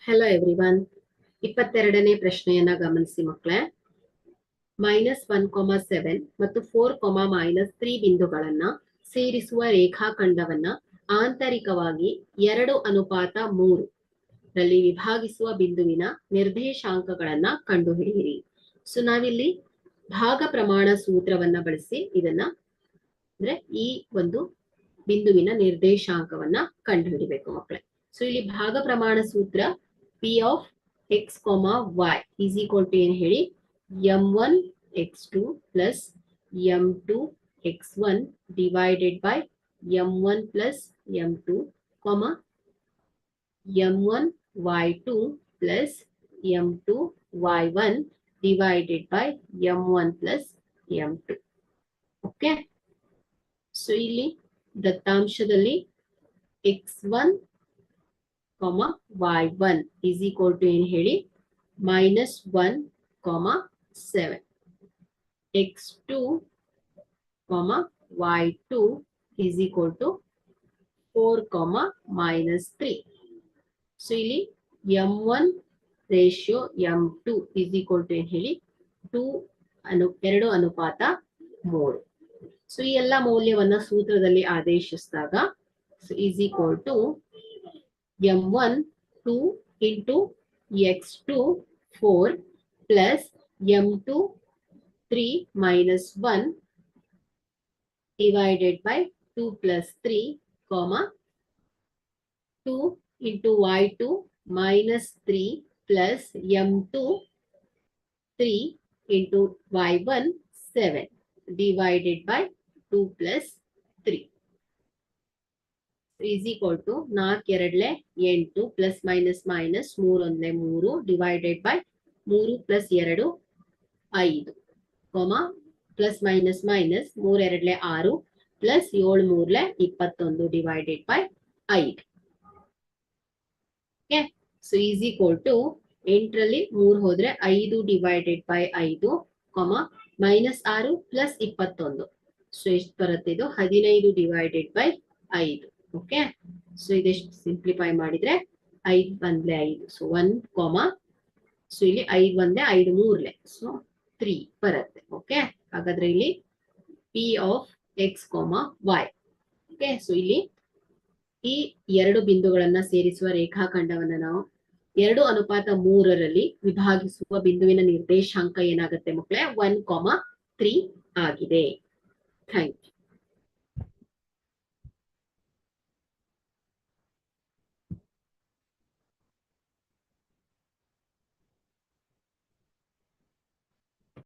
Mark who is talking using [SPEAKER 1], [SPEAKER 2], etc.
[SPEAKER 1] Hello everyone. 22ನೇ ಪ್ರಶ್ನೆಯನ್ನ ಗಮನಿಸಿ ಮಕ್ಕಳೇ. -1,7 ಮತ್ತು 4,-3 ಬಿಂದುಗಳನ್ನ ಸೇರಿಸುವ ರೇಖಾಖಂಡವನ್ನ ಆಂತರಿಕವಾಗಿ 2:3 ರಲ್ಲಿ ವಿಭಾಗಿಸುವ ಬಿಂದುವಿನ ನಿರ್ದೇಶಾಂಕಗಳನ್ನ ಕಂಡುಹಿಡಿಯಿರಿ. ಸೊ ನಾವಿಲ್ಲಿ ಭಾಗ ಪ್ರಮಾಣ ಸೂತ್ರವನ್ನ ಬಳಸಿ ಇದನ್ನ ಅಂದ್ರೆ ಈ ಒಂದು ಬಿಂದುವಿನ ನಿರ್ದೇಶಾಂಕವನ್ನ ಕಂಡುಹಿಡಿಬೇಕು ಮಕ್ಕಳೇ. ಸೊ ಇಲ್ಲಿ ಭಾಗ ಪ್ರಮಾಣ ಸೂತ್ರ P of x, y is equal to ಏನು ಹೇಳಿ, m1 x2 plus m2 x1 divided by m1 plus m2, m1 y2 plus m2 y1 divided by m1 plus m2. Okay, so ಇಲ್ಲಿ ದತ್ತಾಂಶದಲ್ಲಿ x1, y1 is equal to ಏನು ಹೇಳಿ, -1, 7. x2, y2 is equal to 4, -3. So ಇಲ್ಲಿ m1 ratio m2 is equal to ಏನು ಹೇಳಿ, 2:3. So ಈ ಎಲ್ಲ ಮೌಲ್ಯವನ್ನ ಸೂತ್ರದಲ್ಲಿ ಆದೇಶಿಸಿದಾಗ is equal to m1 2 into x2 4 plus m2 3 minus 1 divided by 2 plus 3, 2 into y2 minus 3 plus m2 3 into y1 7 divided by 2 plus 3 is equal to 4 2 8 plus minus minus 3 1 3 divided by 3 plus 2 5, plus minus minus 3 2 6 plus 7 3 21 divided by 5. Okay, so is equal to 8 ರಲ್ಲಿ 3 ಹೋದ್ರೆ 5 divided by 5, minus 6 plus 21. So ಎಷ್ಟು ಬರುತ್ತೆ, ಇದು 15 divided by 5. Okay, so ಇದೆಷ್ಟು simplify ಮಾಡಿದ್ರೆ 5 1 5, so 1, so ಇಲ್ಲಿ 5 1 5 3, so 3 ಬರುತ್ತೆ. Okay, ಹಾಗಾದ್ರೆ ಇಲ್ಲಿ P of x, y. Okay, so ಇಲ್ಲಿ ಈ ಎರಡು ಬಿಂದುಗಳನ್ನ ಸೇರಿಸುವ ರೇಖಾಖಂಡವನ್ನ ನಾವು 2:3 ರಲ್ಲಿ ವಿಭಾಗಿಸುವ ಬಿಂದುವಿನ ನಿರ್ದೇಶಾಂಕ ಏನಾಗುತ್ತೆ ಮಕ್ಕಳೇ, 1, 3 ಆಗಿದೆ. Thank you.